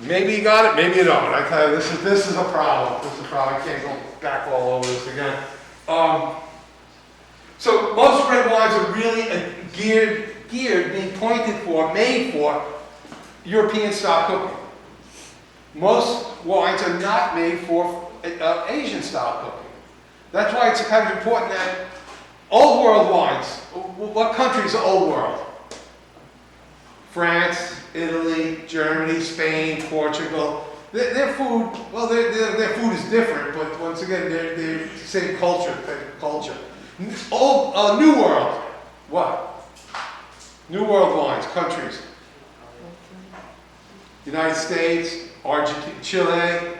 Maybe you got it, maybe you don't. I tell you, this is a problem. This is a problem. I can't go back all over this again. So most red wines are really geared, being pointed for, made for European style cooking. Most wines are not made for Asian style cooking. That's why it's kind of important that old world wines, what countries are old world? France, Italy, Germany, Spain, Portugal. Their food, well, their food is different, but once again, they're the same culture. New World, what? New World wines, countries. United States, Argentina, Chile,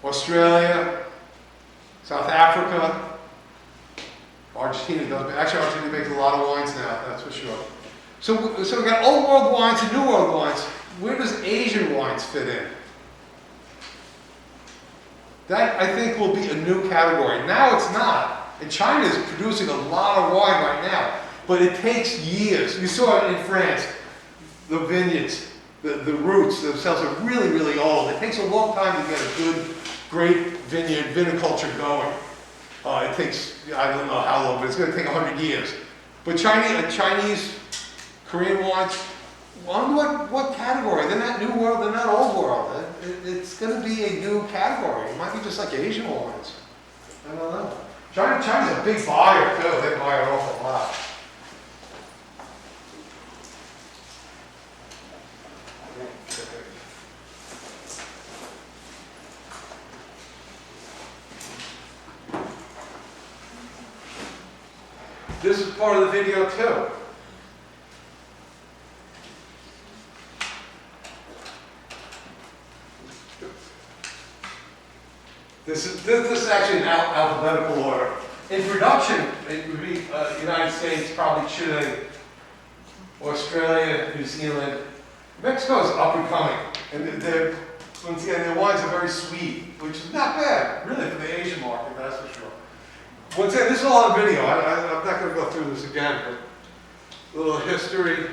Australia, South Africa. Argentina does, actually Argentina makes a lot of wines now, that's for sure. So we've got old world wines and new world wines. Where does Asian wines fit in? That, I think, will be a new category. Now it's not. And China is producing a lot of wine right now. But it takes years. You saw it in France. The vineyards, the roots themselves are really, really old. It takes a long time to get a good, great vineyard, viniculture going. It takes, I don't know how long, but it's going to take 100 years. But Chinese, Korean wines, what category? They're not new world, they're not old world. It's going to be a new category. It might be just like Asian wines. I don't know. China's a big buyer too. They buy an awful lot. This is part of the video too. This is actually an alphabetical order. In production, it would be United States, probably Chile, Australia, New Zealand. Mexico is up and coming. And once again, their wines are very sweet, which is not bad, really, for the Asian market, that's for sure. Once again, this is all on video. I'm not going to go through this again, but a little history.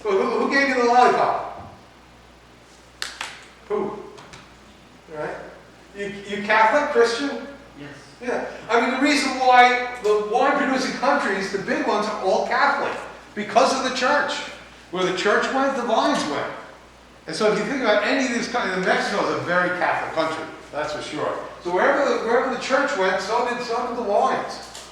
Who gave you the lollipop? Who? All right. You Catholic, Christian? Yes. Yeah. I mean, the reason why the wine-producing countries, the big ones, are all Catholic, because of the church. Where the church went, the vines went. And so if you think about any of these countries, Mexico is a very Catholic country, that's for sure. So wherever the church went, so did the wines.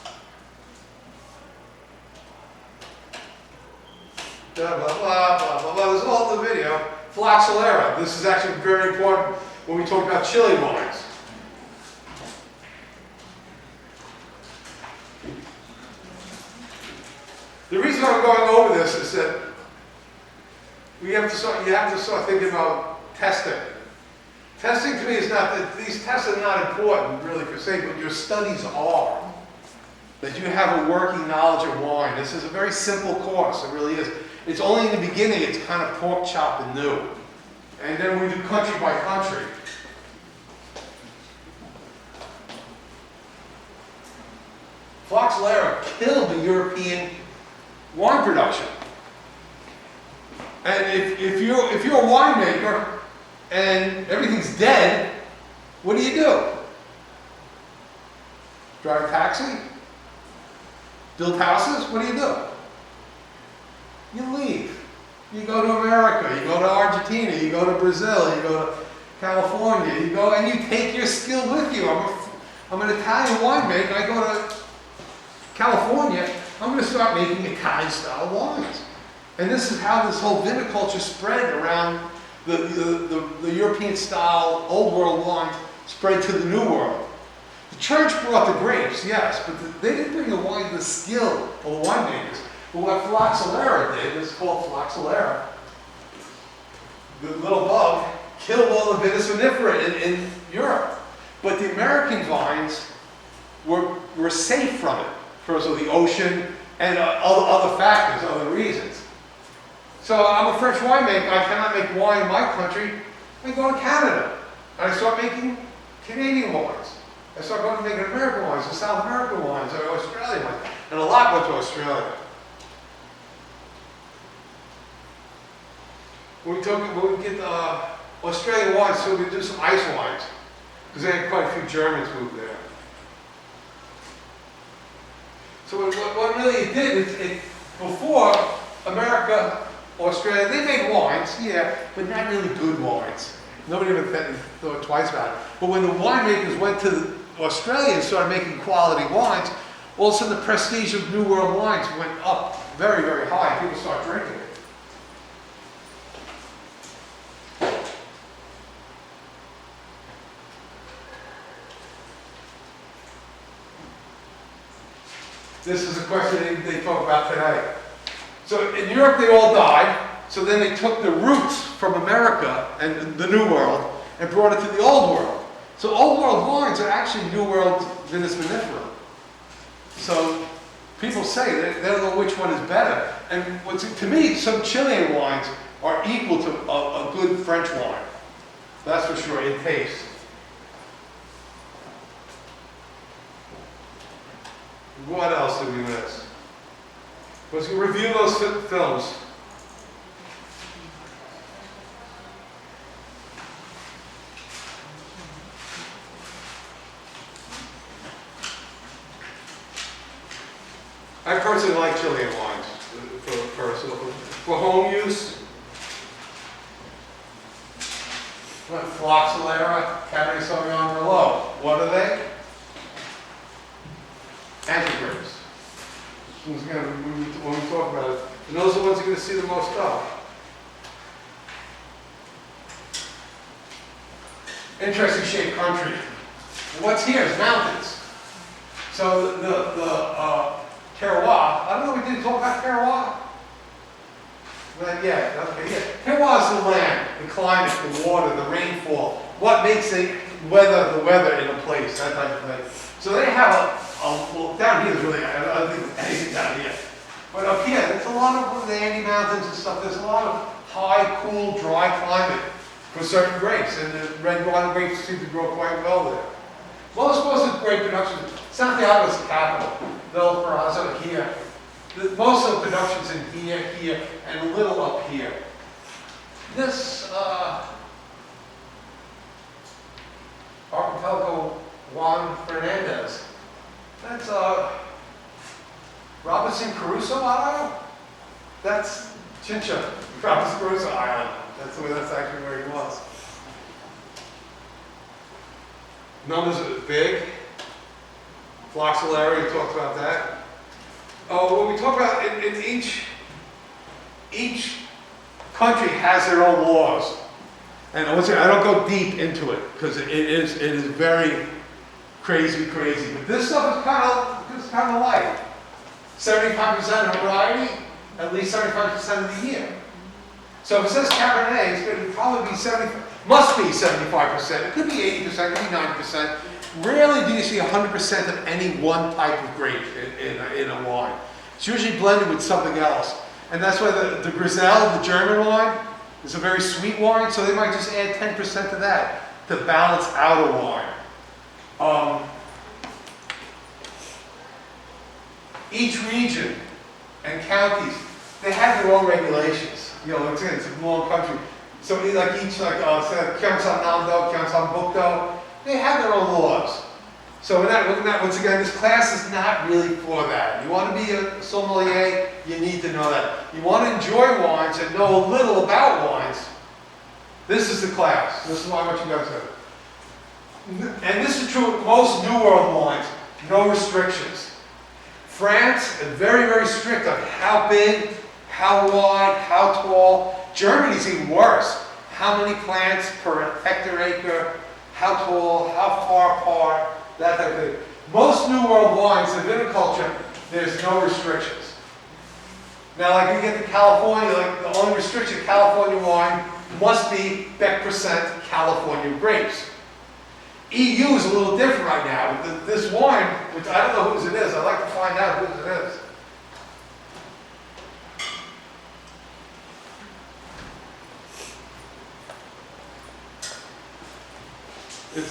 Blah, blah, blah, blah, blah, blah. This is all in the video. Phylloxera. This is actually very important when we talk about Chile wines. The reason I'm going over this is that you have to start thinking about testing. Testing to me is not that these tests are not important really per se, but your studies are. That you have a working knowledge of wine. This is a very simple course, it really is. It's only in the beginning, it's kind of pork chop and new. And then we do country by country. Phylloxera killed the European wine production. And if you're a winemaker and everything's dead, what do? Drive a taxi? Build houses? What do? You leave. You go to America, you go to Argentina, you go to Brazil, you go to California, you go and you take your skill with you. I'm an Italian winemaker, I go to California, I'm going to start making Italian style wines. And this is how this whole viniculture spread around the European style old world wine spread to the new world. The church brought the grapes, yes, but they didn't bring the skill of the winemakers. But what Phylloxera did, this is called Phylloxera, the little bug, killed all the Vitis vinifera in Europe. But the American vines were safe from it, because of the ocean and other factors, other reasons. So I'm a French winemaker, I cannot make wine in my country, I go to Canada, and I start making Canadian wines. I start going to making American wines, or South American wines, or Australian wines, and a lot went to Australia. when we get Australian wines, so we do some ice wines, because they had quite a few Germans move there. So what really it did is before America, Australia, they made wines, yeah, but not really good wines. Nobody ever thought twice about it. But when the winemakers went to Australia and started making quality wines, all of a sudden the prestige of New World wines went up very, very high. People start drinking it. This is a question they talk about today. So in Europe they all died, so then they took the roots from America and the New World and brought it to the Old World. So Old World wines are actually New World Vinus vinifera. So people say they don't know which one is better. And to me, some Chilean wines are equal to a good French wine. That's for sure, in taste. What else did we miss? Let's review those films. I personally like Chilean wines for home use. Floxolera, Cabernet Sauvignon Merlot. What are they? Anti-grapes. When we talk about it, and those are the ones you're going to see the most of. Interesting shaped country. And what's here is mountains. So the terroir, I don't know if we did talk about terroir. Not yet, okay, yeah. Terroir is the land, the climate, the water, the rainfall, what makes the weather in a place, that type of thing. So they have well, down here is really, I don't think there's anything down here. But up here, there's a lot of the Andes Mountains and stuff, there's a lot of high, cool, dry climate for certain grapes, and the red wine grapes seem to grow quite well there. Most of the grape production, Santiago is the capital, Valparaiso here. Most of the production's in here, and a little up here. This Archipelago Juan Fernandez, that's Robinson Crusoe Island? That's Chincha, Robinson Crusoe Island. That's actually where he was. Numbers are big. Floxolera, we talked about that. What we talk about in each country has their own laws. And I don't go deep into it because it is very crazy. But this stuff is kind of light. 75% of variety, at least 75% of the year. So if it says Cabernet, it's going to probably be must be 75%. It could be 80%, it could be 90%. Rarely do you see 100% of any one type of grape in a wine. It's usually blended with something else. And that's why the Grisel, the German wine, is a very sweet wine, so they might just add 10% of that to balance out a wine. Each region and counties, they have their own regulations. You know, it's a long country. So Kyeonsan-namdo, Kyeonsan-bukdo, they have their own laws. So we're not looking at, once again, this class is not really for that. You want to be a sommelier, you need to know that. You want to enjoy wines and know a little about wines, this is the class. This is what I want you guys to do. And this is true of most New World wines, no restrictions. France is very, very strict on how big, how wide, how tall. Germany's even worse. How many plants per hectare, how tall, how far apart, that type of thing. Most New World wines in viticulture, there's no restrictions. Now, like you get to California, like the only restriction, California wine must be Beck percent California grapes. EU is a little different right now. But this wine, which I don't know whose it is, I'd like to find out whose it is.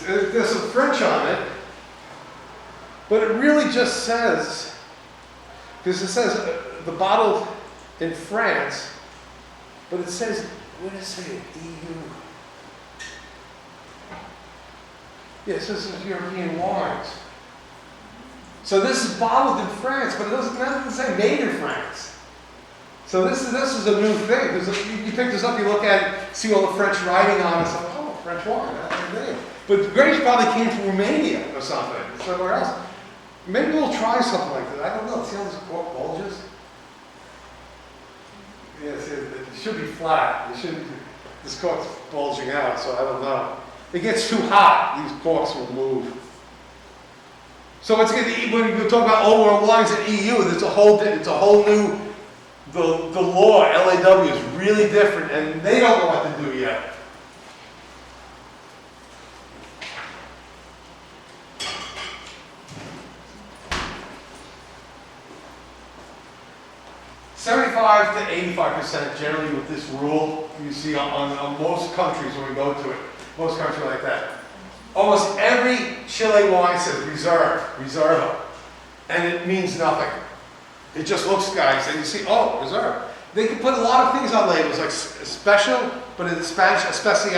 There's some French on it, but it really just says, because it says the bottle in France, but it says what does it say? EU. Yes, this is European wines. So this is bottled in France, but it doesn't say made in France. So this is a new thing. You pick this up, you look at it, see all the French writing on it, it's like, oh, French wine, that's their name. But grapes probably came from Romania or something, somewhere else. Maybe we'll try something like that. I don't know. See how this cork bulges? Yes, it should be flat. It shouldn't. This cork's bulging out, so I don't know. It gets too hot, these corks will move. So once again, when you talk about old world wines in EU, it's a whole new. The law, LAW, is really different, and they don't know what to do yet. $75 to 85% generally with this rule you see on most countries when we go to it. Most countries like that. Almost every Chile wine says reserve, reserva, and it means nothing. It just looks, guys, and you see, oh, reserve. They can put a lot of things on labels, like special, but in Spanish, especial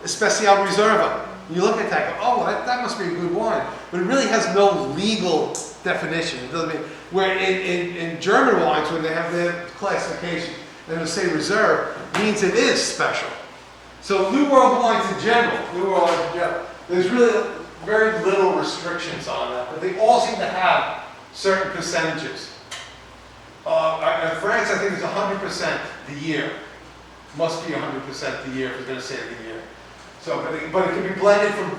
reserva. You look at that, go, oh, that must be a good wine. But it really has no legal definition. It doesn't mean, where in German wines, when they have their classification, and it'll say reserve, means it is special. So New World wines in general, there's really very little restrictions on that, but they all seem to have certain percentages. In France, I think it's 100% the year. Must be 100% the year if it's going to say the year. So, but it can be blended from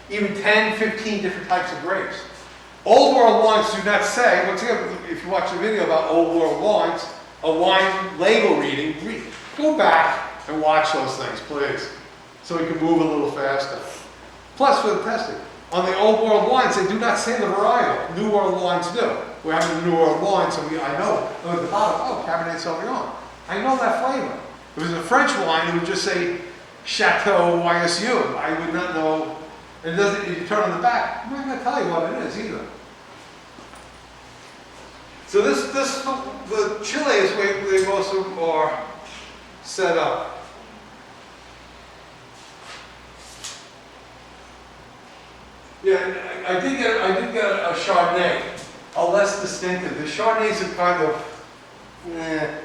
even 10, 15 different types of grapes. Old World wines do not say, once again, if you watch a video about Old World wines, a wine label reading, go back and watch those things, please, so we can move a little faster. Plus, for the testing, on the Old World wines, they do not say the varietal. New World wines do. We're having the New World wine, so I know. At the bottom, oh, Cabernet Sauvignon. I know that flavor. If it was a French wine, it would just say Chateau YSU. I would not know. And it doesn't. If you turn on the back, I'm not going to tell you what it is either. So the Chile is where they most of them are set up. Yeah, I did get a Chardonnay, a less distinctive. The Chardonnays are kind of,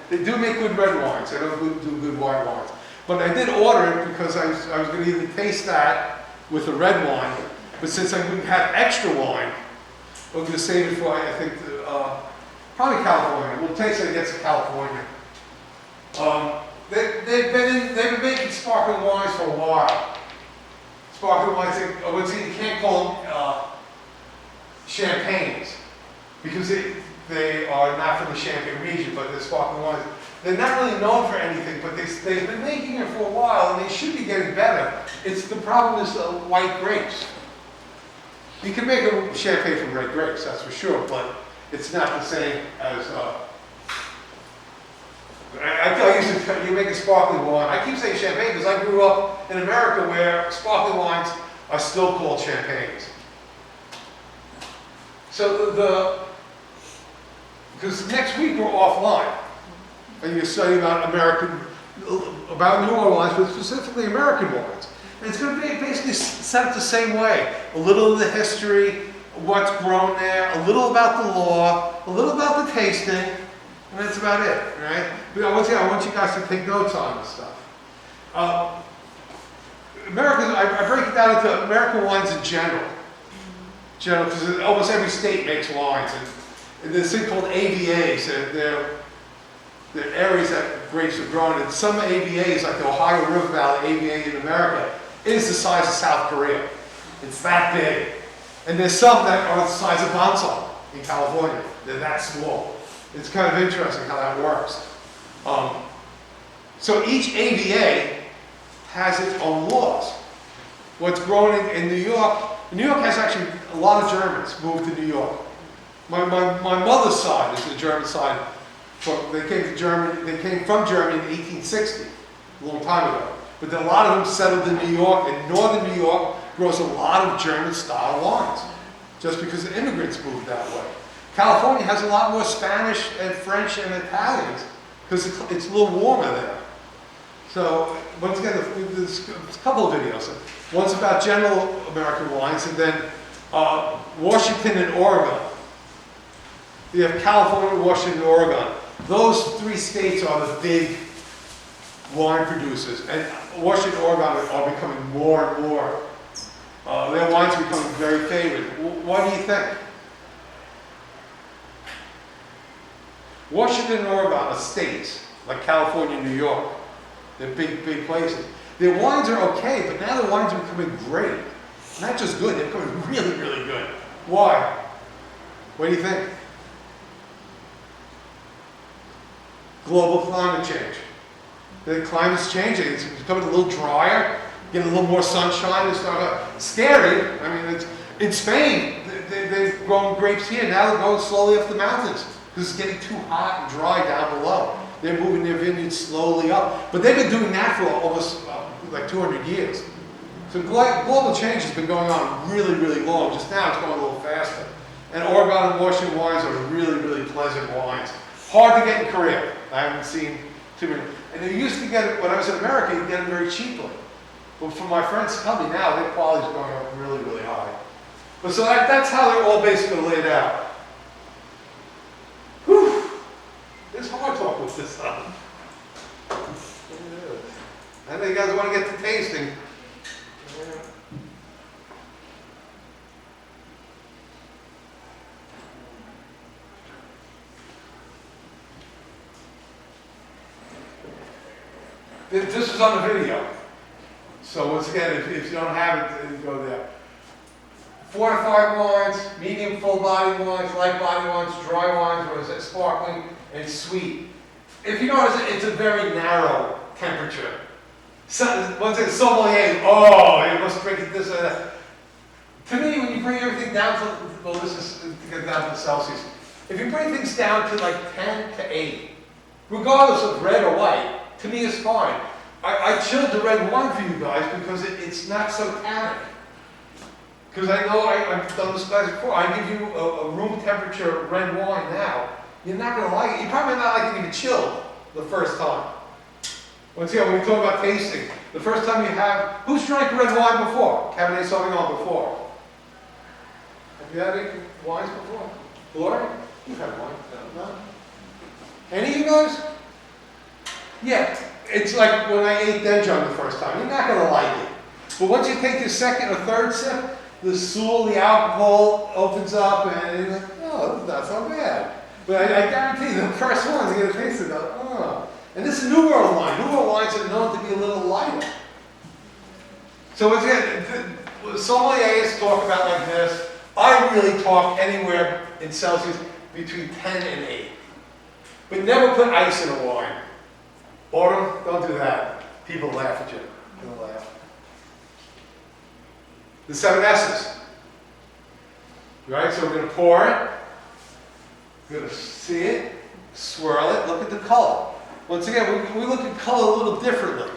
they do make good red wines. They don't do good white wines. But I did order it because I was going to even taste that with the red wine. But since I wouldn't have extra wine, I'm going to save it for, I think, probably California. We'll taste it against California. They've been making sparkling wines for a while. Sparkling wines, you can't call them champagnes because they are not from the Champagne region, but they're sparkling wines. They're not really known for anything, but they've been making it for a while, and they should be getting better. The problem is white grapes. You can make a champagne from red grapes, that's for sure, but it's not the same as. I tell you, you make a sparkling wine. I keep saying champagne because I grew up in America where sparkling wines are still called champagnes. So because next week we're offline, and you're studying about New Orleans wines, but specifically American wines. And it's going to be basically set up the same way. A little of the history, what's grown there, a little about the law, a little about the tasting, and that's about it, right? But I want you guys to take notes on this stuff. I break it down into American wines in general. Because almost every state makes wines. And there's a thing called AVAs. They're areas that grapes are grown. And some AVAs, like the Ohio River Valley AVA in America, is the size of South Korea. It's that big. And there's some that are the size of Bonsall in California. They're that small. It's kind of interesting how that works. So each AVA has its own laws. What's grown in New York has actually a lot of Germans moved to New York. My mother's side is the German side. They came from Germany in 1860, a long time ago. But then a lot of them settled in New York, and northern New York grows a lot of German-style wines, just because the immigrants moved that way. California has a lot more Spanish and French and Italians because it's a little warmer there. So, once again, there's a couple of videos. One's about general American wines, and then Washington and Oregon. You have California, Washington, and Oregon. Those three states are the big wine producers, and Washington and Oregon are becoming more and more. Their wines are becoming very favored. What do you think? Washington and Oregon are states, like California and New York. They're big, big places. Their wines are okay, but now their wines are becoming great. Not just good, they're becoming really, really good. Why? What do you think? Global climate change. The climate's changing. It's becoming a little drier, getting a little more sunshine. It's scary. I mean, in Spain, they've grown grapes here. Now they're going slowly up the mountains because it's getting too hot and dry down below. They're moving their vineyards slowly up. But they've been doing that for almost like 200 years. So global change has been going on really, really long. Just now it's going a little faster. And Oregon and Washington wines are really, really pleasant wines. Hard to get in Korea. I haven't seen too many. And they used to get it, when I was in America, you could get them very cheaply. But from my friends tell me now, their quality is going up really, really high. But so that's how they're all basically laid out. Whew. It's hard talking with this stuff. I know you guys want to get to tasting. This is on the video. So once again, if you don't have it, then go there. Fortified wines, medium full body wines, light body wines, dry wines, or is it sparkling and sweet. If you notice, it's a very narrow temperature. So, once again, sommelier, you must drink it this or that. To me, when you bring everything down to, well, this is to get down to Celsius. If you bring things down to like 10 to 8, regardless of red or white, to me it's fine. I chilled the red wine for you guys because it's not so tannic. Because I know I've done this guys before. I give you a room temperature red wine now. You're not going to like it. You're probably not like it even chilled the first time. Once again, when we talk about tasting, the first time you have, who's drank red wine before? Cabernet Sauvignon before? Have you had any wines before? Gloria? You've had wine. No? Any of you guys? Yeah. It's like when I ate Denjon the first time. You're not going to like it. But once you take the second or third sip, the soul, the alcohol opens up and you're like, oh, this is not so bad. But I guarantee you, the first ones you're going to taste it, oh. And this is New World wine. New World wines are known to be a little lighter. So once again, sommeliers talk about like this. I really talk anywhere in Celsius between 10 and 8. But never put ice in a wine. Autumn, don't do that. People laugh at you. They'll laugh. The 7 S's. Right, so we're going to pour it. We're going to see it, swirl it, look at the color. Once again, we look at color a little differently.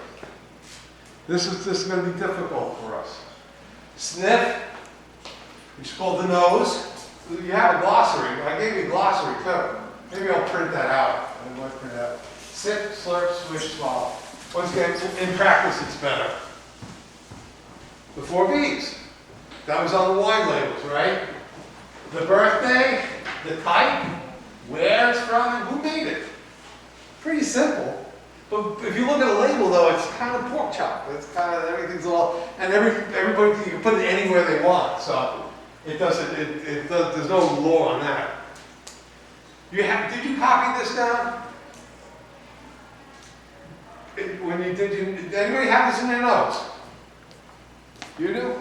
This is going to be difficult for us. Sniff, which is called the nose. You have a glossary. I gave you a glossary too. Maybe I'll print that out. I might print it out. Sip, slurp, swish, swallow. Once again, in practice, it's better. The 4 B's. That was on the wine labels, right? The birthday, the type, where it's from, and who made it. Pretty simple. But if you look at a label, though, it's kind of pork chop. It's kind of, everything's all, and everybody, you can put it anywhere they want. So it doesn't, there's no law on that. Did you copy this down? Did anybody have this in their notes? You do?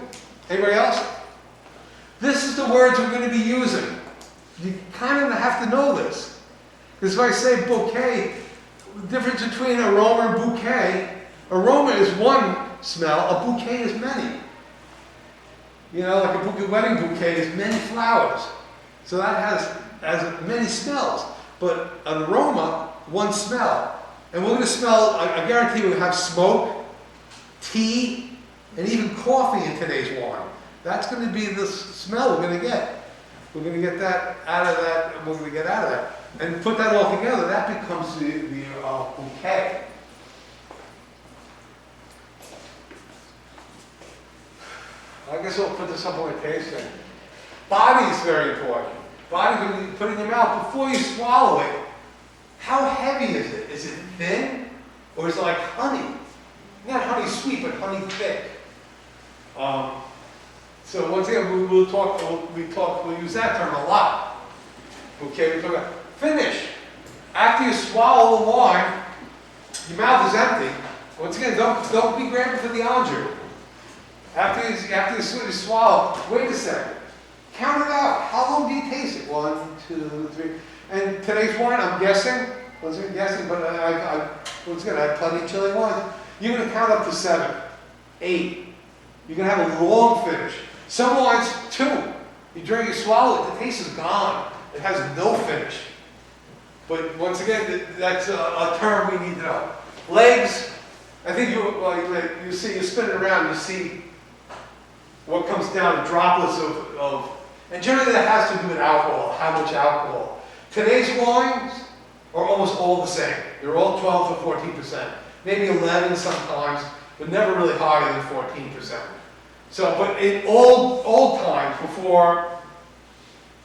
Anybody else? This is the words we're going to be using. You kind of have to know this. Because if I say bouquet, the difference between aroma and bouquet, aroma is one smell, a bouquet is many. You know, like a wedding bouquet is many flowers. So that has many smells. But an aroma, one smell. And we're going to smell, I guarantee we'll have smoke, tea, and even coffee in today's wine. That's going to be the smell we're going to get. We're going to get that out of that, and we're going to get out of that. And put that all together, that becomes the bouquet. guess I'll put this up on my tasting. Body is very important. Body, when you put it in your mouth, before you swallow it, how heavy is it? Is it thin? Or is it like honey? Not honey sweet, but honey thick. So once again, we'll use that term a lot. Okay, we talk about finish. After you swallow the wine, your mouth is empty. Once again, don't be grabbing for the Andrew. After you swallow, wait a second. Count it out. How long do you taste it? 1, 2, 3. And today's wine, I'm guessing, but once again, I have plenty of chili wines. You're going to count up to 7, 8. You're going to have a long finish. Some wines, 2. You drink, you swallow it, the taste is gone. It has no finish. But once again, that's a term we need to know. Legs, I think you see, you spin it around, you see what comes down, the droplets of, and generally that has to do with alcohol, how much alcohol. Today's wines are almost all the same. They're all 12 to 14%, maybe 11 sometimes, but never really higher than 14%. So, but in old times, before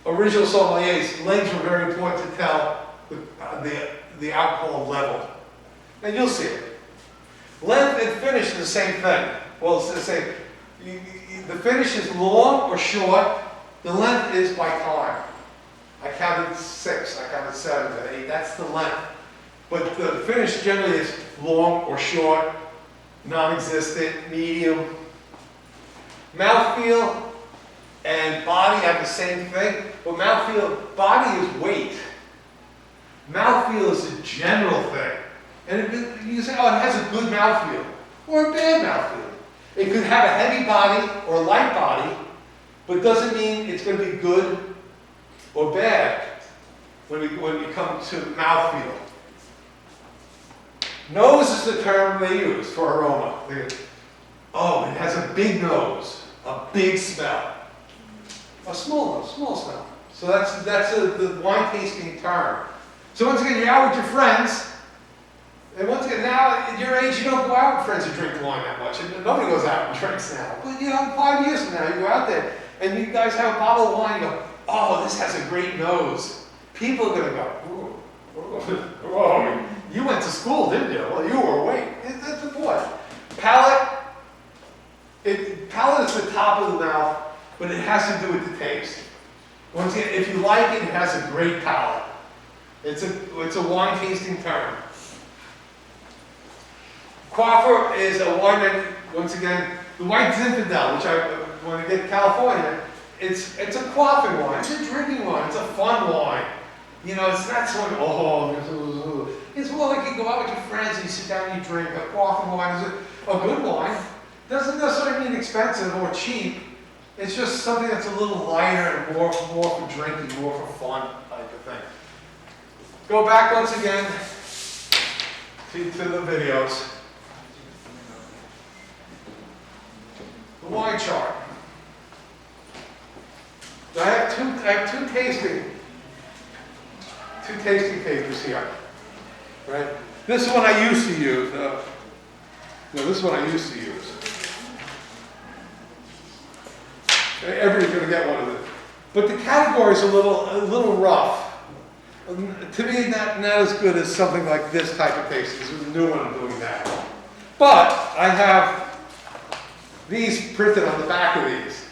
original sommeliers, legs were very important to tell the alcohol level. And you'll see it. Length and finish is the same thing. Well, it's the same. The finish is long or short. The length is by time. I counted 6, I counted 7, 8. That's the length. But the finish generally is long or short, non-existent, medium. Mouthfeel and body have the same thing, but body is weight. Mouthfeel is a general thing. And you say, oh, it has a good mouthfeel or a bad mouthfeel. It could have a heavy body or a light body, but doesn't mean it's going to be good or bad when you come to mouthfeel. Nose is the term they use for aroma. Oh, it has a big nose, a big smell. A small nose, small smell. So that's the wine tasting term. So once again, you're out with your friends. And once again, now at your age, you don't go out with friends and drink wine that much. And nobody goes out and drinks now. But 5 years from now, you go out there and you guys have a bottle of wine. You go, oh, this has a great nose. People are going to go, oh, you went to school, didn't you? Well, you were awake. That's the point. Palate is the top of the mouth, but it has to do with the taste. Once again, if you like it, it has a great palate. It's a wine tasting term. Quaffer is a wine that, once again, the White Zinfandel, which when I get to California, it's a quaffing wine. It's a drinking wine. It's a fun wine. You know, it's not so it's more like you go out with your friends and you sit down and you drink. A quaffing wine is a good wine. Doesn't necessarily mean expensive or cheap. It's just something that's a little lighter and more for drinking, more for fun type of thing. Go back once again to the videos. The wine chart. I have two tasting papers here. Right? This one I used to use. This one I used to use. Everybody's going to get one of them. But the category is a little rough. To me, not as good as something like this type of tasting. This is a new one I'm doing now. But I have these printed on the back of these.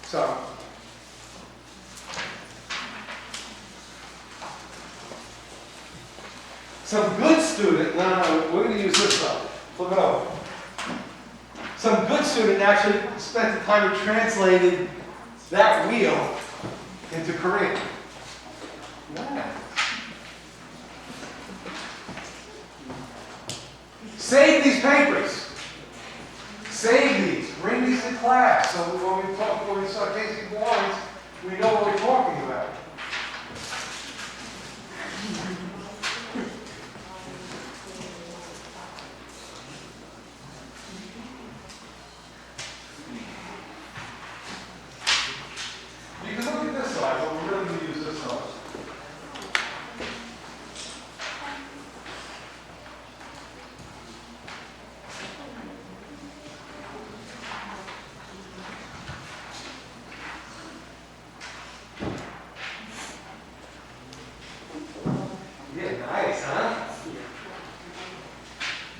So, some good student, no, we're going to use this stuff. Flip it over. Some good student actually spent the time and translated that wheel into Korean. Yeah. Save these papers. Save these. Bring these to class. So when we start tasting wines, we know what we're talking about. You can look at this side, but we're really going to use this side.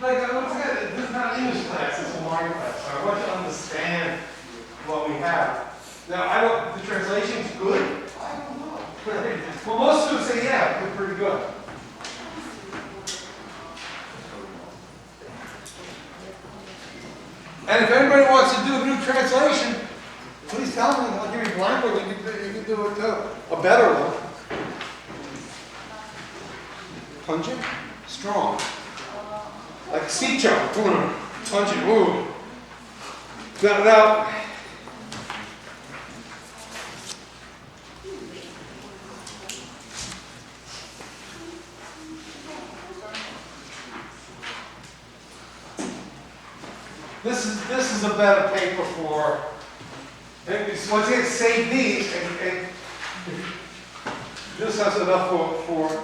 Like, once again, this is not an English class, it's a wine class. So I want you to understand what we have. Now, the translation's good? I don't know. Well, most students say, yeah, we're pretty good. And if anybody wants to do a new translation, please tell me. I'll give you a blank one. You can do it too. A better one. Pungent, strong. Like Sicho. Pungent. Ooh. Now, this is a better paper for. Once again, save these, and this has enough for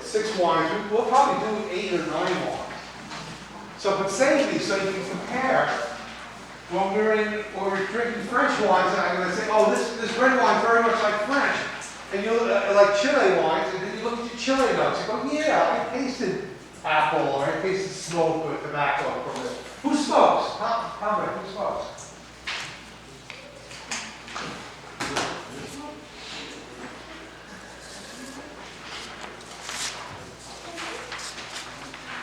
6 wines. We'll probably do 8 or 9 wines. So, but save these so you can compare. When we're drinking French wines, I'm going to say, oh, this red wine very much like French, and you like Chile wines, and then you look at your Chile notes. You go, yeah, I tasted apple, or I tasted smoke or tobacco from this. Who smokes? How many? Who smokes?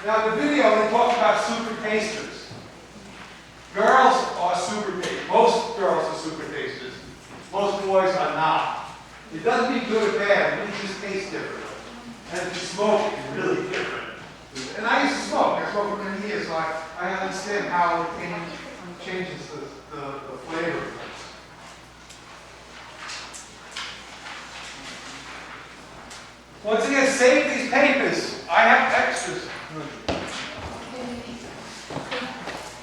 Now, in the video, they talk about super tasters. Girls are super tasters. Most girls are super tasters. Most boys are not. It doesn't mean good or bad. It really just tastes different. And if you smoke, it's really different. And I used to smoke. I smoked for many years, so I understand how it changes the flavor. Once again, save these papers. I have extras.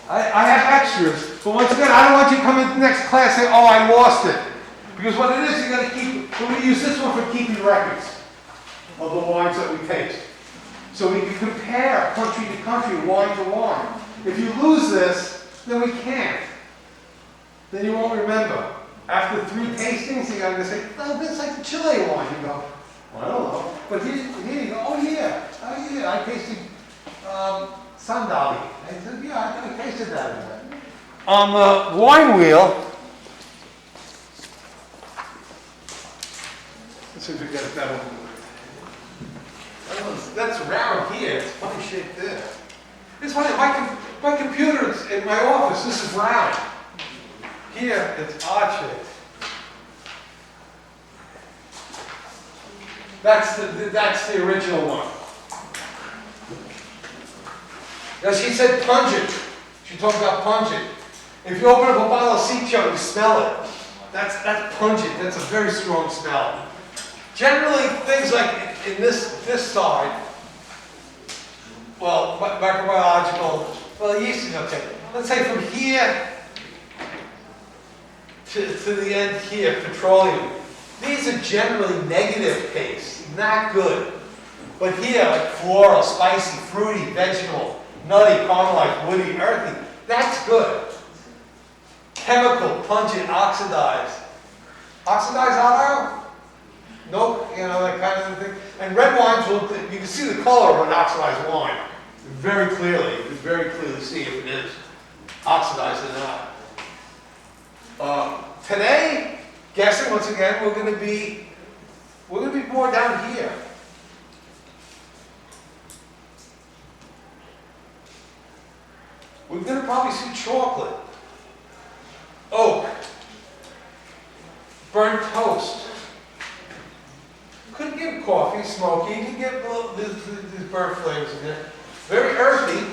I have extras, but once again, I don't want you to come into the next class and say, oh, I lost it. Because what it is, you're going to keep, we're going to use this one for keeping records of the wines that we taste. So we can compare country to country, wine to wine. If you lose this, then we can't. Then you won't remember. After 3 tastings, you're going to say, oh, it's like the Chile wine. You go, well, I don't know. But here you go, oh yeah, I tasted Sandali. I said, yeah, I tasted that. On the wine wheel, let's see if we get it better. That's round here, it's funny shape there. It's funny, my computer in my office, this is round. Here, it's odd shaped. That's the original one. Now she said pungent. She talked about pungent. If you open up a bottle of Sicho, you smell it. That's pungent. That's a very strong smell. Generally, things like in this side, well, microbiological, well, yeast is okay. Let's say from here to the end here, petroleum. These are generally negative tastes, not good. But here, like floral, spicy, fruity, vegetable, nutty, caramelized, woody, earthy, that's good. Chemical, pungent, oxidized. Oxidized hot oil? Nope, that kind of thing. And red wines, you can see the color of an oxidized wine very clearly. You can very clearly see if it is oxidized or not. Today, guessing once again, we're going to be more down here. We're going to probably see chocolate, oak, burnt toast. You could get coffee, smoky. You can get these burnt flavors in there. Very earthy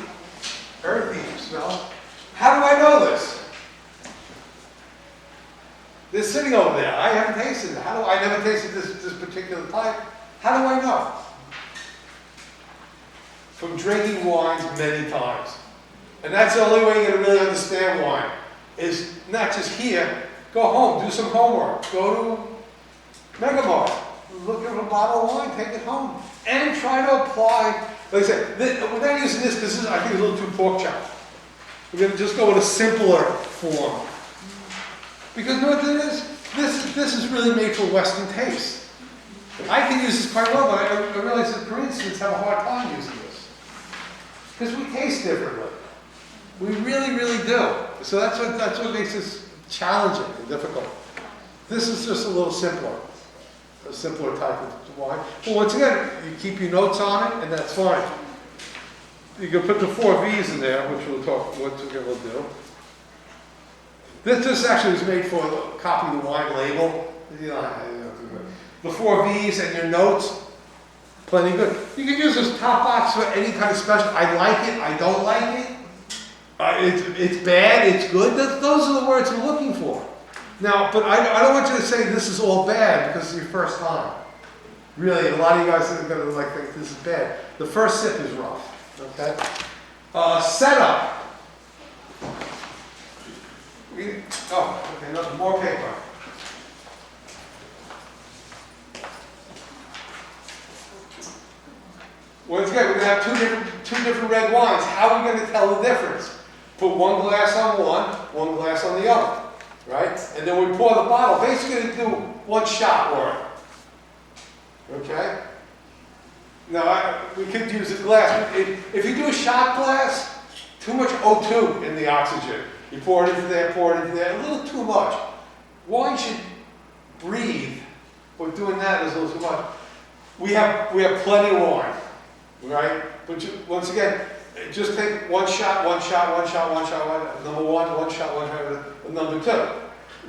smell. How do I know this? They're sitting over there. I haven't tasted it. I never tasted this particular type. How do I know? From drinking wines many times. And that's the only way you're going to really understand wine, is not just here. Go home, do some homework. Go to Megamart. Look at a bottle of wine, take it home. And try to apply, like I said, we're not using this because I think it's a little too pork chop. We're going to just go with a simpler form. Because you know what it is? This is really made for Western taste. I can use this quite well, but I realize that Korean students have a hard time using this. Because we taste differently. We really, really do. So that's what makes this challenging and difficult. This is just a little simpler. A simpler type of wine. Well, once again, you keep your notes on it, and that's fine. You can put the 4 V's in there, which we'll talk, once again we'll do. This actually was made for a copy of the wine label. You know, the 4 V's and your notes, plenty good. You can use this top box for any kind of special. I like it, I don't like it. It's bad, it's good. Those are the words we're looking for. Now, but I don't want you to say this is all bad because it's your first time. Really, a lot of you guys are going to think this is bad. The first sip is rough, okay? Setup. Okay, no, more paper. Once again, we're going to have two different red wines. How are we going to tell the difference? Put one glass on one glass on the other, right? And then we pour the bottle. Basically, do 1 shot worth. Okay? Now, we could use a glass. If you do a shot glass, too much O2 in the oxygen. You pour it into there, a little too much. Wine should breathe. But doing that is a little too much. We have plenty of wine, right? But once again, just take 1 shot, number 1 shot, number 2.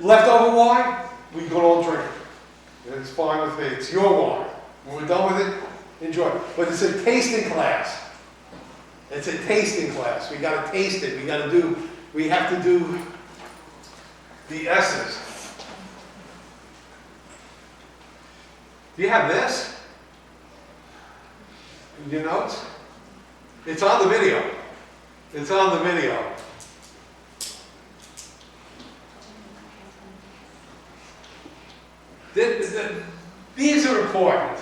Leftover wine, we can all drink it. It's fine with me. It's your wine. When we're done with it, enjoy it. But it's a tasting class. It's a tasting class. We got to taste it. We have to do the S's. Do you have this in your notes? It's on the video. It's on the video. These are important.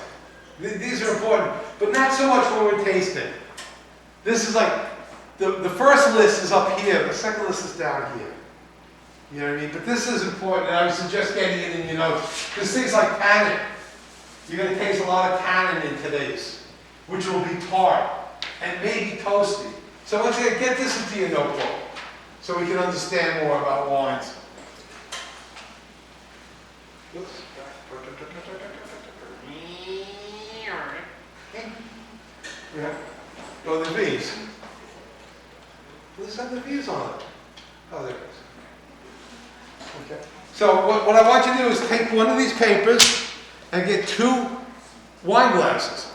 These are important, but not so much when we're tasting. This is like, the first list is up here, the second list is down here. You know what I mean? But this is important, and I would suggest getting it in your notes. There's things like tannin. You're going to taste a lot of tannin in today's, which will be tart and maybe toasty. So once again, get this into your notebook so we can understand more about wines. Oops. Yeah. Oh, the V's. Let's have the V's on it. Oh, there it is. Okay. So what I want you to do is take one of these papers and get 2 wine glasses.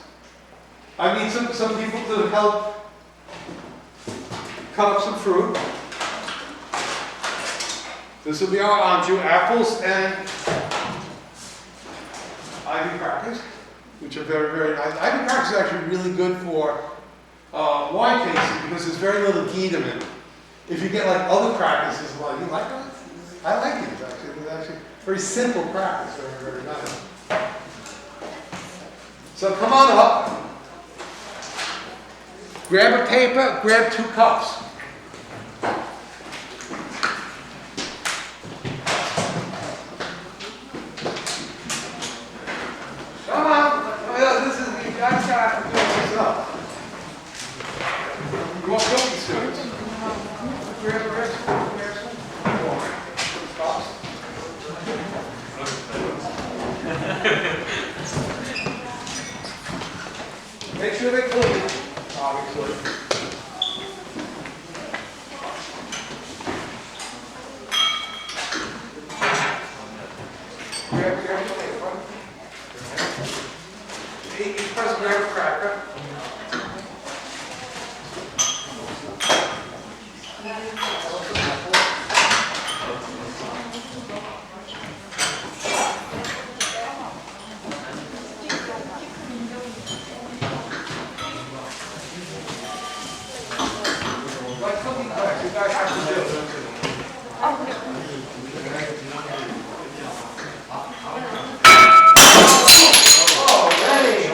I need some people to help cut up some fruit. This will be our anjou, apples and ivy crackers, which are very, very nice. Ivy crackers is actually really good for wine tasting because there's very little ghee in it. If you get like other crackers, it's like, you like them? I like these actually. They're actually very simple crackers, very, very nice. So come on up. Grab a paper, grab 2 cups. Come on. You guys got to do this up. You want cookies, students? Grab some. Cups. Make sure they're clean, obviously. Each person grab a cracker.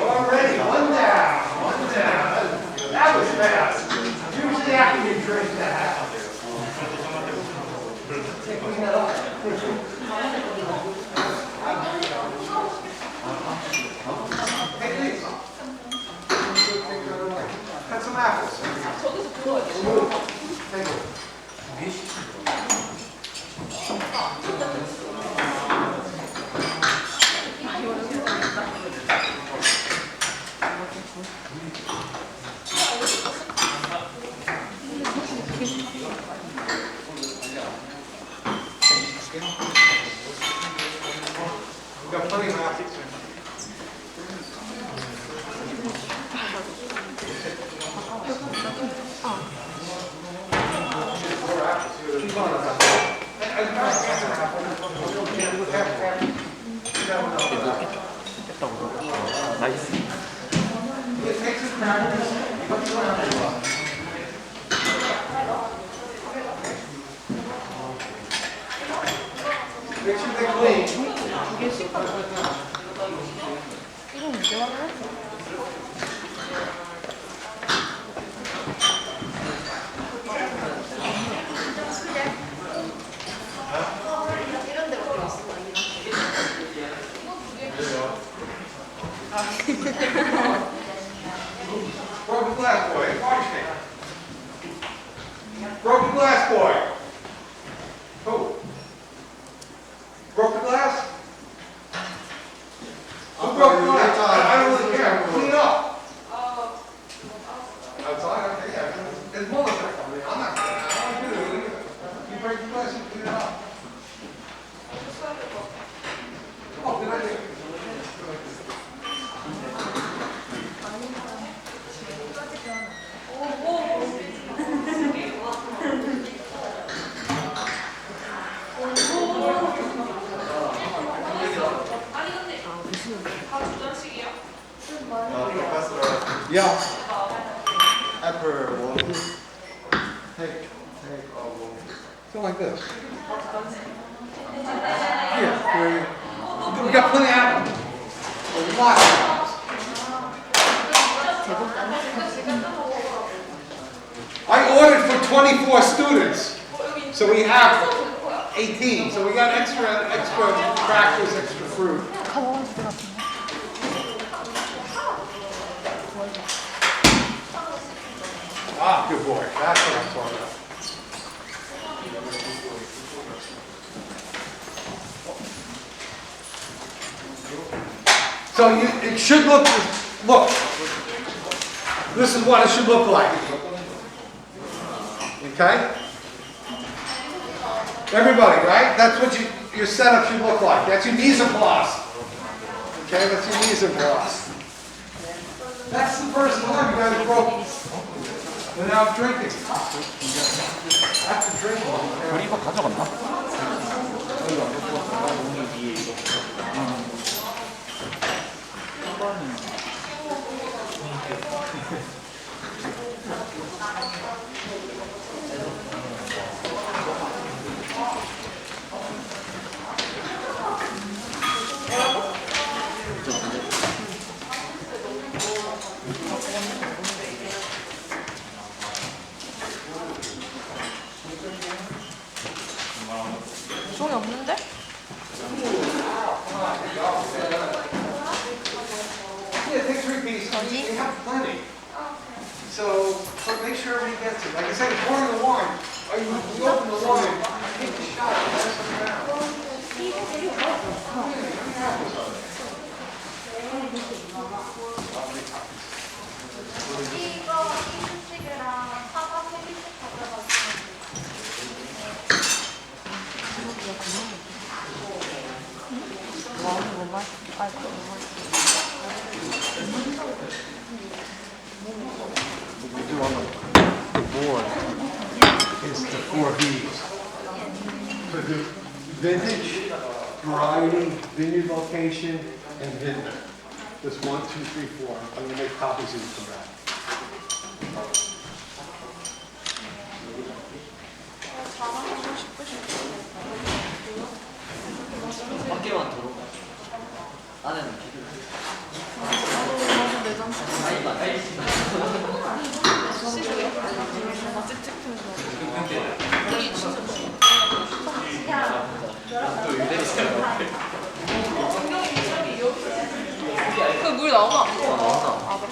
Already, 1 down. apples. 저기서 보여야 돼. Take a look. We've got plenty of apples. 맛있어. Make sure they're clean. 이건 언제 왔어? Broken glass boy, watch me. Broken glass boy. Who? Broken glass? Who broke glass? I don't really care. Clean up. Outside, okay, yeah. It's bullshit. I'm not cleaning it. I don't do it. You break the glass, you clean it up. Oh, good idea. Professor, Yeah. Apple one. Take Something like this. Here, we got plenty of apples. A lot of apples. I ordered for 24 students, so we have 18. So we got extra crackers, extra fruit. Ah, good boy. That's what I'm talking about. So it should look, this is what it should look like. Okay? Everybody, right? That's what your setup should look like. That's your mise en place. Okay, that's your mise en place. That's the first time you guys broke without drinking. After drinking. 우리 이거 가져갔나? 종이 없는데? Yeah, take 3 pieces. We have plenty. So, but make sure everybody gets it. Like I said, pouring the wine. You open the wine, take the shot, pass it around. 이거 이쑤시개랑 사과 3개씩 가져가세요. It's the 4 B's. For the vintage, variety, vineyard location, and vintner. There's 1, 2, 3, 4. I'm going to make copies of you for that. 밖에만 들어. 안에는 기들. 나도 내장 아니, 아니. 시주요? 찍찍해서 이게 진짜 그물 나오나? 나온다. 아 그래?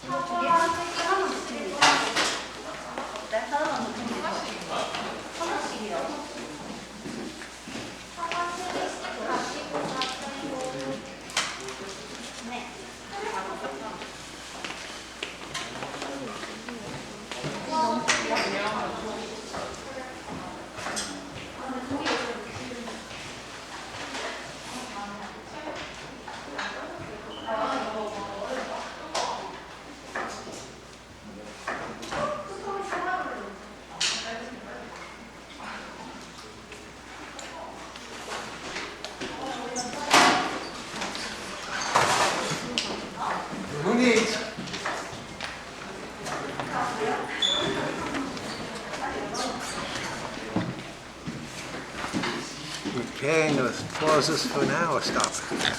사과 세개 하나씩 드릴게요. 네, 하나만 더 드릴게요. 하나씩이요. 사과 세 개씩 가지고 가세요. 네. Who needs? Okay, let's pause this for now or stop it.